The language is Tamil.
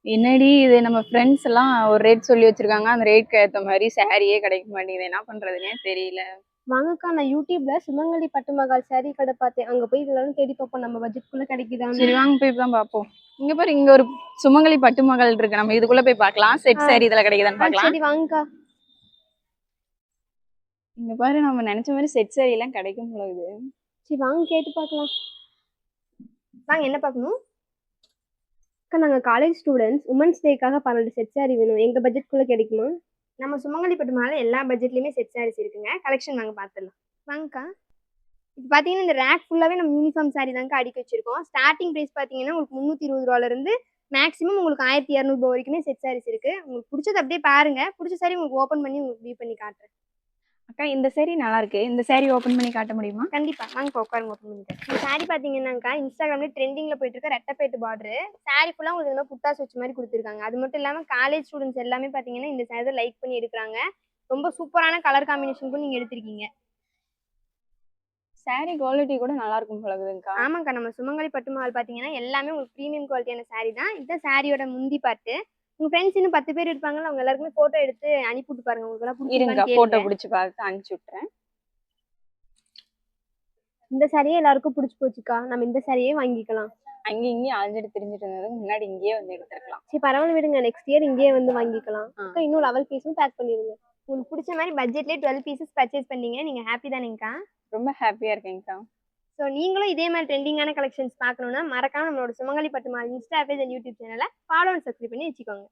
என்னடி இது நம்ம ஃப்ரெண்ட்ஸ் எல்லாம் ஒரு ரேட் சொல்லி வச்சிருக்காங்க. அந்த ரேட்க்கு ஏத்த மாரி சாரியே கிடைக்க மாட்டேங்குது. என்ன பண்றதுன்னே தெரியல. வாங்கக்கா, நான் யூடியூப்ல சுமங்கலி பட்டு மகால் சாரி கடை பார்த்தேன். அங்க போய் இதெல்லாம் தேடி பார்ப்போம், நம்ம பட்ஜெட்குள்ள கிடைக்குதான்னு. சரி வாங்க போய் தான் பார்ப்போம். இங்க பாரு, இங்க ஒரு சுமங்கலி பட்டு மகள் இருக்கு. நம்ம இதுக்குள்ள போய் பார்க்கலாம். செட் சாரி இதுல கிடைக்குதான்னு பார்க்கலாம். சரி வாங்கக்கா. இங்க பாரு, நம்ம நினைச்ச மாதிரி செட் சாரி எல்லாம் கிடைக்கும் போல இது. சரி வாங்க கேட்டு பார்க்கலாம். வாங்க, என்ன பார்க்கணும்? அக்கா, நாங்கள் காலேஜ் ஸ்டூடெண்ட்ஸ். உமன்ஸ் டேக்காக 12 செட் சாரி வேணும். எங்கள் பட்ஜெட்குள்ளே கிடைக்குமா? நம்ம சுமங்கலி பட்டு மேலே எல்லா பட்ஜெட்லையுமே செட் சாரீஸ் இருக்குங்க. கலெக்ஷன் வாங்க பார்த்துடலாம். வாங்கக்கா. இப்போ பார்த்தீங்கன்னா இந்த ரேக் ஃபுல்லாகவே நம்ம யூனிஃபார்ம் சாரி தாங்க அடுக்கி வச்சிருக்கோம். ஸ்டார்டிங் ப்ரைஸ் பார்த்தீங்கன்னா உங்களுக்கு 320 மேக்ஸிமம் உங்களுக்கு 1200 வரைக்குமே செட் சாரீஸ் இருக்கு. உங்களுக்கு பிடிச்சது அப்படியே பாருங்க. பிடிச்ச சாரி உங்களுக்கு ஓப்பன் பண்ணி உங்களுக்கு வியூ பண்ணி காட்டுறேன். அக்கா, இந்த சாரி நல்லா இருக்கு. இந்த சாரி ஓபன் பண்ணி காட்ட முடியுமா? கண்டிப்பா வாங்க, உட்காருங்க. ஓப்பன் பண்ணிட்டேன். இந்த சாரி பார்த்தீங்கன்னாக்கா இன்ஸ்டாகிராம்ல ட்ரெண்டிங்ல போயிட்டு இருக்க ரெட்டப்பேட்டு பார்டர் சாரி ஃபுல்லாக உங்களுக்கு இந்த மாதிரி புட்டாஸ் வச்ச மாதிரி கொடுத்துருக்காங்க. அது மட்டும் இல்லாமல் காலேஜ் ஸ்டூடெண்ட்ஸ் எல்லாமே பார்த்தீங்கன்னா இந்த சாரி லைக் பண்ணி எடுக்கிறாங்க. ரொம்ப சூப்பரான கலர் காம்பினேஷனுக்கும் நீங்க எடுத்திருக்கீங்க. சாரி குவாலிட்டி கூட நல்லா இருக்கும் போல இருக்குதுக்கா. ஆமாக்கா, நம்ம சுமங்கலி பட்டு மஹால் பார்த்தீங்கன்னா எல்லாமே உங்களுக்கு ப்ரீமியம் குவாலிட்டியான சாரி தான். இதுதான் சாரியோட முந்தி பாட்டு. உங்க ஃப்ரெண்ட்ஸ் இன்னும் 10 பேர் இருப்பாங்கல்ல, அவங்க எல்லாருக்குமே போட்டோ எடுத்து அனுப்பிவிட்டு பாருங்க. உங்களுக்கு எல்லாம் இருங்க, போட்டோ பிடிச்சி பார்த்து அனுப்பிச்சு விட்டுறேன். இந்த சாரியே எல்லாருக்கும் பிடிச்சி போச்சுக்கா. நம்ம இந்த சாரியே வாங்கிக்கலாம். அங்கேயும் இங்கேயும் அலைஞ்சிட்டு திரிஞ்சிட்டு இருந்ததுக்கு முன்னாடி இங்கேயே வந்து எடுத்துருக்கலாம். சரி பரவாயில்ல விடுங்க, நெக்ஸ்ட் இயர் இங்கேயே வந்து வாங்கிக்கலாம். அக்கா, இன்னும் 11 பீஸும் பேக் பண்ணிடுங்க. உங்களுக்கு பிடிச்ச மாதிரி பட்ஜெட்லேயே 12 பீசஸ் பர்ச்சேஸ் பண்ணீங்க. நீங்கள் ஹாப்பி தானேங்கக்கா? ரொம்ப ஹாப்பியா இருக்கேங்க்கா. ஸோ நீங்களும் இதே மாதிரி ட்ரெண்டிங்கான கலெக்ஷன்ஸ் பார்க்கணுன்னா மறக்காம நம்மளோட சுமங்கலி பட்டு Mahal Insta page and YouTube சேனலை ஃபாலோ அண்ட் சப்ஸ்கிரைப் பண்ணி வச்சுக்கோங்க.